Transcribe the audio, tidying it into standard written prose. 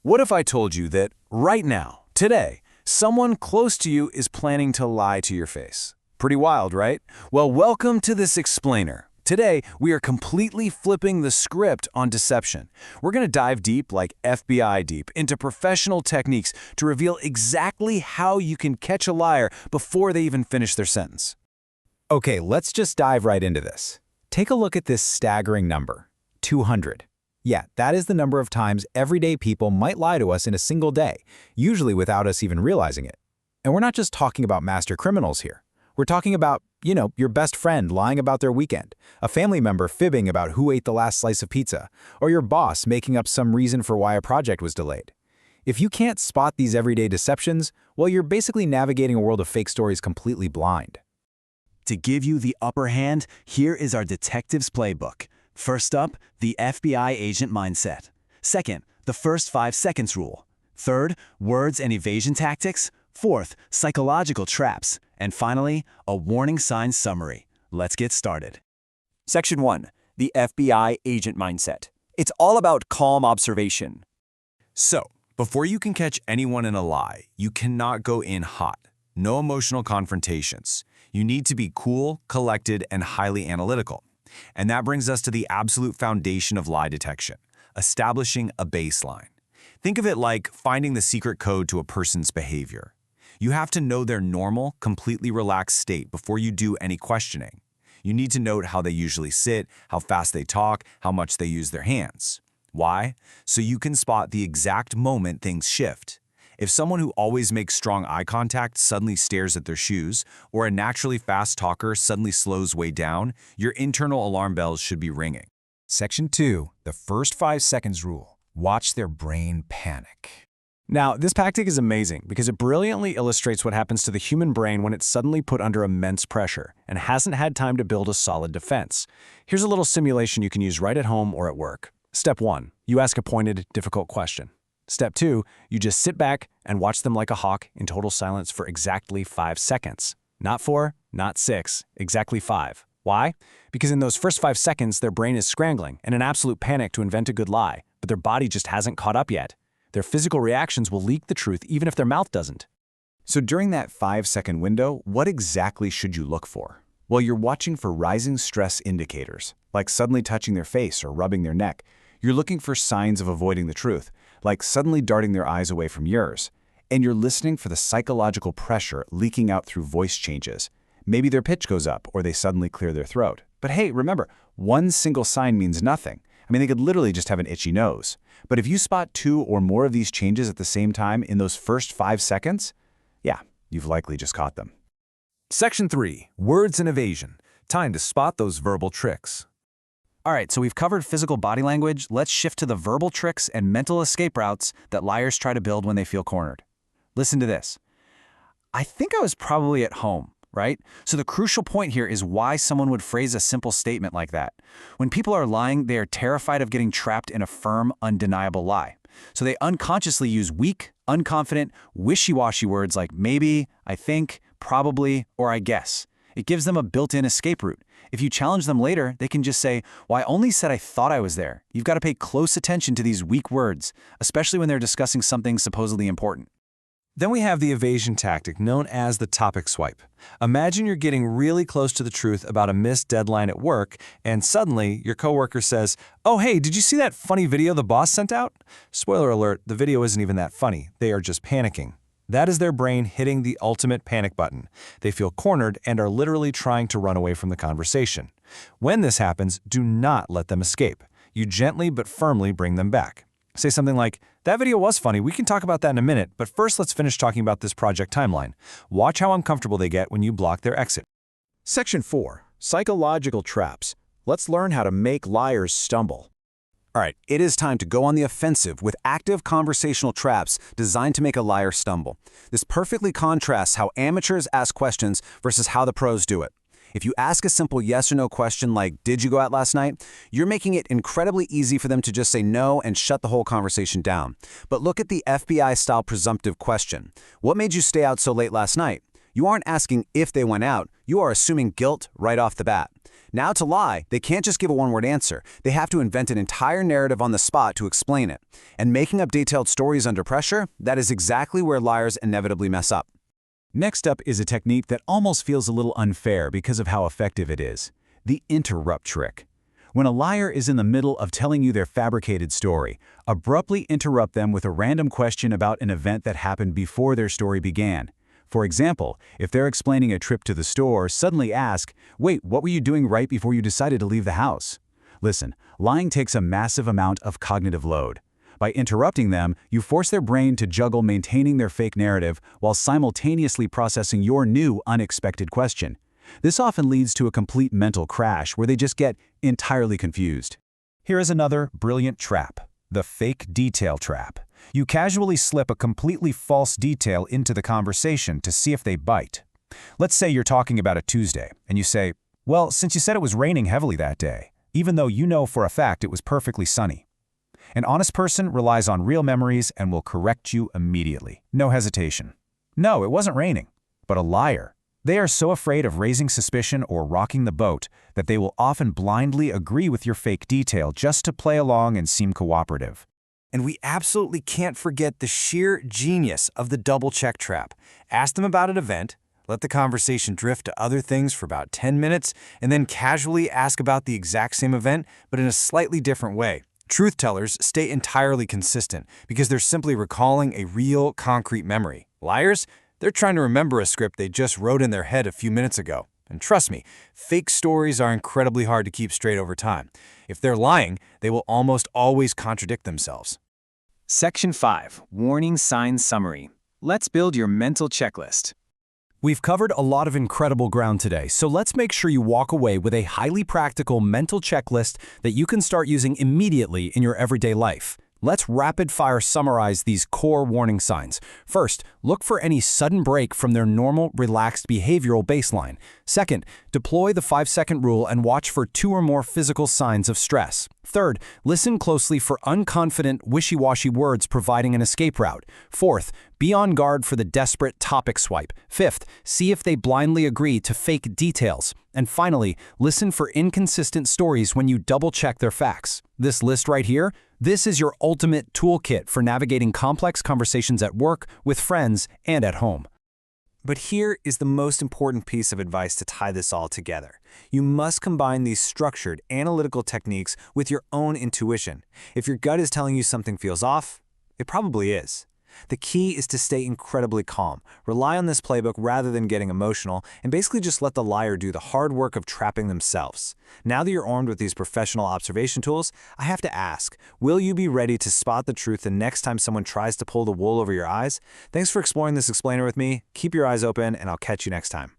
What if I told you that right now, today, someone close to you is planning to lie to your face? Pretty wild, right? Well, welcome to this explainer. Today, we are completely flipping the script on deception. We're going to dive deep, like FBI deep, into professional techniques to reveal exactly how you can catch a liar before they even finish their sentence. Okay, let's just dive right into this. Take a look at this staggering number, 200. Yeah, that is the number of times everyday people might lie to us in a single day, usually without us even realizing it. And we're not just talking about master criminals here. We're talking about, your best friend lying about their weekend, a family member fibbing about who ate the last slice of pizza, or your boss making up some reason for why a project was delayed. If you can't spot these everyday deceptions, well, you're basically navigating a world of fake stories completely blind. To give you the upper hand, here is our detective's playbook. First up, the FBI agent mindset. Second, the first 5 seconds rule. Third, words and evasion tactics. Fourth, psychological traps. And finally, a warning signs summary. Let's get started. Section 1. The FBI agent mindset. It's all about calm observation. So, before you can catch anyone in a lie, you cannot go in hot. No emotional confrontations. You need to be cool, collected, and highly analytical. And that brings us to the absolute foundation of lie detection, establishing a baseline. Think of it like finding the secret code to a person's behavior. You have to know their normal, completely relaxed state before you do any questioning. You need to note how they usually sit, how fast they talk, how much they use their hands. Why? So you can spot the exact moment things shift. If someone who always makes strong eye contact suddenly stares at their shoes, or a naturally fast talker suddenly slows way down, your internal alarm bells should be ringing. Section 2. The first 5 seconds rule. Watch their brain panic. Now, this tactic is amazing because it brilliantly illustrates what happens to the human brain when it's suddenly put under immense pressure and hasn't had time to build a solid defense. Here's a little simulation you can use right at home or at work. Step 1. You ask a pointed, difficult question. Step 2, you just sit back and watch them like a hawk in total silence for exactly 5 seconds. Not 4, not 6, exactly 5. Why? Because in those first 5 seconds, their brain is scrambling in an absolute panic to invent a good lie, but their body just hasn't caught up yet. Their physical reactions will leak the truth even if their mouth doesn't. So during that 5-second window, what exactly should you look for? Well, you're watching for rising stress indicators, like suddenly touching their face or rubbing their neck. You're looking for signs of avoiding the truth, like suddenly darting their eyes away from yours. And you're listening for the psychological pressure leaking out through voice changes. Maybe their pitch goes up or they suddenly clear their throat. But hey, remember, one single sign means nothing. They could literally just have an itchy nose. But if you spot 2 or more of these changes at the same time in those first 5 seconds, yeah, you've likely just caught them. Section 3. Words and evasion. Time to spot those verbal tricks. All right, so we've covered physical body language. Let's shift to the verbal tricks and mental escape routes that liars try to build when they feel cornered. Listen to this. I think I was probably at home, right? So the crucial point here is why someone would phrase a simple statement like that. When people are lying, they are terrified of getting trapped in a firm, undeniable lie. So they unconsciously use weak, unconfident, wishy-washy words like maybe, I think, probably, or I guess. It gives them a built-in escape route. If you challenge them later, they can just say, well, I only said I thought I was there. You've got to pay close attention to these weak words, especially when they're discussing something supposedly important. Then we have the evasion tactic known as the topic swipe. Imagine you're getting really close to the truth about a missed deadline at work, and suddenly your coworker says, "Oh, hey, did you see that funny video the boss sent out?" Spoiler alert, the video isn't even that funny. They are just panicking. That is their brain hitting the ultimate panic button. They feel cornered and are literally trying to run away from the conversation. When this happens, do not let them escape. You gently but firmly bring them back. Say something like, "That video was funny, we can talk about that in a minute, but first let's finish talking about this project timeline." Watch how uncomfortable they get when you block their exit. Section 4. Psychological traps. Let's learn how to make liars stumble. All right, it is time to go on the offensive with active conversational traps designed to make a liar stumble. This perfectly contrasts how amateurs ask questions versus how the pros do it. If you ask a simple yes or no question like, "Did you go out last night?" you're making it incredibly easy for them to just say no and shut the whole conversation down. But look at the FBI-style presumptive question. "What made you stay out so late last night?" You aren't asking if they went out, you are assuming guilt right off the bat. Now to lie, they can't just give a one-word answer. They have to invent an entire narrative on the spot to explain it. And making up detailed stories under pressure, that is exactly where liars inevitably mess up. Next up is a technique that almost feels a little unfair because of how effective it is: the interrupt trick. When a liar is in the middle of telling you their fabricated story, abruptly interrupt them with a random question about an event that happened before their story began. For example, if they're explaining a trip to the store, suddenly ask, "Wait, what were you doing right before you decided to leave the house?" Listen, lying takes a massive amount of cognitive load. By interrupting them, you force their brain to juggle maintaining their fake narrative while simultaneously processing your new, unexpected question. This often leads to a complete mental crash where they just get entirely confused. Here is another brilliant trap: the fake detail trap. You casually slip a completely false detail into the conversation to see if they bite. Let's say you're talking about a Tuesday, and you say, "Well, since you said it was raining heavily that day," even though you know for a fact it was perfectly sunny. An honest person relies on real memories and will correct you immediately. No hesitation. No, it wasn't raining. But a liar, they are so afraid of raising suspicion or rocking the boat that they will often blindly agree with your fake detail just to play along and seem cooperative. And we absolutely can't forget the sheer genius of the double-check trap. Ask them about an event, let the conversation drift to other things for about 10 minutes, and then casually ask about the exact same event, but in a slightly different way. Truth tellers stay entirely consistent because they're simply recalling a real, concrete memory. Liars, they're trying to remember a script they just wrote in their head a few minutes ago. And trust me, fake stories are incredibly hard to keep straight over time. If they're lying, they will almost always contradict themselves. Section 5. Warning Signs Summary. Let's build your mental checklist. We've covered a lot of incredible ground today, so let's make sure you walk away with a highly practical mental checklist that you can start using immediately in your everyday life. Let's rapid-fire summarize these core warning signs. First, look for any sudden break from their normal, relaxed behavioral baseline. Second, deploy the 5-second rule and watch for 2 or more physical signs of stress. Third, listen closely for unconfident, wishy-washy words providing an escape route. Fourth, be on guard for the desperate topic swipe. Fifth, see if they blindly agree to fake details. And finally, listen for inconsistent stories when you double-check their facts. This list right here, this is your ultimate toolkit for navigating complex conversations at work, with friends, and at home. But here is the most important piece of advice to tie this all together. You must combine these structured, analytical techniques with your own intuition. If your gut is telling you something feels off, it probably is. The key is to stay incredibly calm, rely on this playbook rather than getting emotional, and basically just let the liar do the hard work of trapping themselves. Now that you're armed with these professional observation tools, I have to ask, will you be ready to spot the truth the next time someone tries to pull the wool over your eyes? Thanks for exploring this explainer with me. Keep your eyes open, and I'll catch you next time.